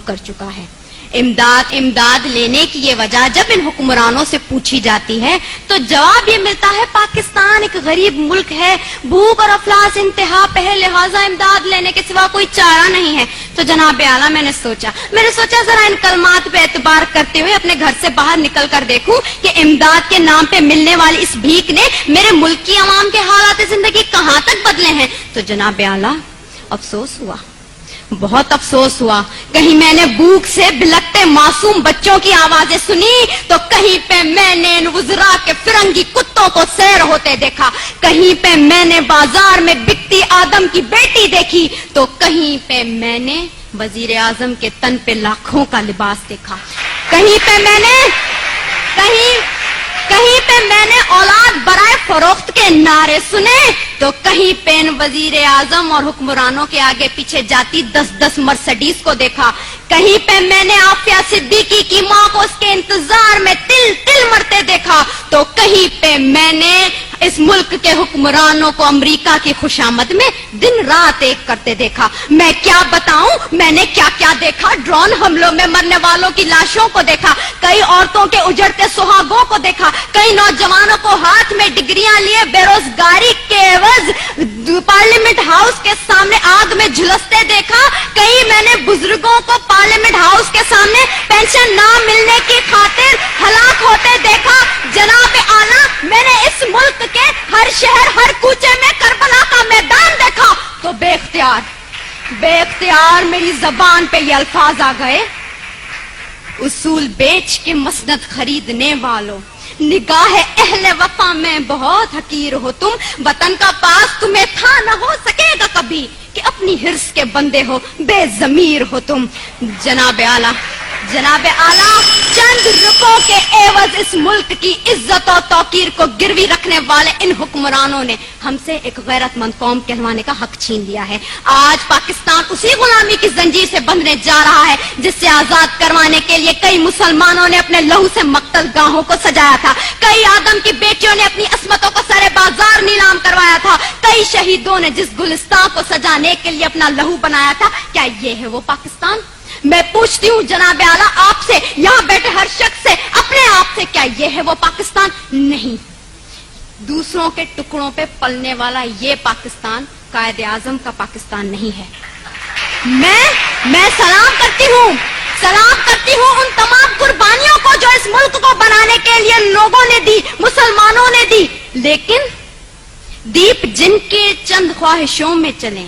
کر چکا ہے۔ امداد لینے کی یہ وجہ جب ان حکمرانوں سے پوچھی جاتی ہے تو جواب یہ ملتا ہے پاکستان ایک غریب ملک ہے، بھوک اور افلاس انتہا پہ ہے، لہٰذا امداد لینے کے سوا کوئی چارہ نہیں ہے۔ تو جناب اعلیٰ میں نے سوچا ذرا ان کلمات پہ اعتبار کرتے ہوئے اپنے گھر سے باہر نکل کر دیکھوں کہ امداد کے نام پہ ملنے والی اس بھیک نے میرے ملک کی عوام کے حالات زندگی کہاں تک بدلے ہیں۔ تو جناب اعلیٰ افسوس ہوا، بہت افسوس ہوا۔ کہیں میں نے بھوک سے بلکتے معصوم بچوں کی آوازیں سنی تو کہیں پہ میں نے وزراء کے فرنگی کتوں کو سیر ہوتے دیکھا، کہیں پہ میں نے بازار میں بکتی آدم کی بیٹی دیکھی تو کہیں پہ میں نے وزیر اعظم کے تن پہ لاکھوں کا لباس دیکھا، کہیں پہ میں نے اولاد برائے فروخت کے نعرے سنے تو کہیں پہ وزیر اعظم اور حکمرانوں کے آگے پیچھے جاتی 10 مرسڈیز کو دیکھا، کہیں پہ میں نے عافیہ صدیقی کی ماں کو اس کے انتظار میں تل مرتے دیکھا تو کہیں پہ میں نے اس ملک کے حکمرانوں کو امریکہ کی خوشامد میں دن رات ایک کرتے دیکھا۔ میں کیا بتاؤں میں نے کیا کیا دیکھا، ڈرون حملوں میں مرنے والوں کی لاشوں کو دیکھا، کئی عورتوں کے اجڑتے سہاگوں کو دیکھا، کئی نوجوانوں کو ہاتھ میں ڈگریاں لیے بے روزگاری کے عوض پارلیمنٹ ہاؤس کے سامنے آگ میں جھلستے دیکھا، کئی میں نے بزرگوں کو پارلیمنٹ ہاؤس کے سامنے پینشن نہ ملنے کی خاطر ہلاک ہوتے دیکھا۔ جناب اعلیٰ میں نے اس ملک کے ہر شہر ہر کوچے میں کربلا کا میدان دیکھا تو بے اختیار میری زبان پہ یہ الفاظ آ گئے، اصول بیچ کے مسند خریدنے والوں، نگاہ اہل وفا میں بہت حقیر ہو تم، وطن کا پاس تمہیں تھا نہ ہو سکے گا کبھی کہ اپنی حرص کے بندے ہو، بے ضمیر ہو تم۔ جناب اعلیٰ چند روپوں کے عوض اس ملک کی عزت و توقیر کو گروی رکھنے والے ان حکمرانوں نے ہم سے ایک غیرت مند قوم کہلوانے کا حق چھین لیا ہے۔ آج پاکستان اسی غلامی کی زنجیر سے بندھنے جا رہا ہے جس سے آزاد کروانے کے لیے کئی مسلمانوں نے اپنے لہو سے مقتل گاہوں کو سجایا تھا، کئی آدم کی بیٹیوں نے اپنی عصمتوں کو سرے بازار نیلام کروایا تھا، کئی شہیدوں نے جس گلستان کو سجانے کے لیے اپنا لہو بنایا تھا۔ کیا یہ ہے وہ پاکستان؟ میں پوچھتی ہوں جناب اعلیٰ آپ سے، یہاں بیٹھے ہر شخص سے، اپنے آپ سے، کیا یہ ہے وہ پاکستان؟ نہیں، دوسروں کے ٹکڑوں پہ پلنے والا یہ پاکستان قائد اعظم کا پاکستان نہیں ہے۔ میں سلام کرتی ہوں ان تمام قربانیوں کو جو اس ملک کو بنانے کے لیے لوگوں نے دی، مسلمانوں نے دی، لیکن دیپ جن کے چند خواہشوں میں چلیں،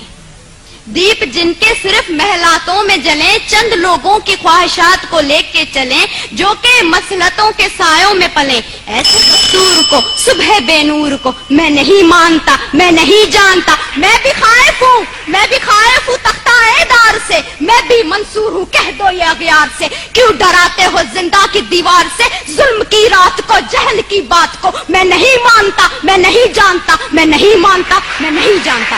دیپ جن کے صرف محلاتوں میں جلیں، چند لوگوں کی خواہشات کو لے کے چلیں جو کہ مصلحتوں کے سایوں میں پلیں، ایسے دستور کو، صبح بے نور کو میں نہیں مانتا، میں نہیں جانتا۔ میں بھی خائف ہوں تختہ دار سے، میں بھی منصور ہوں، کہہ دو یہ اغیار سے، کیوں ڈراتے ہو زندہ کی دیوار سے، ظلم کی رات کو، جہل کی بات کو میں نہیں مانتا، میں نہیں جانتا، میں نہیں مانتا، میں نہیں جانتا۔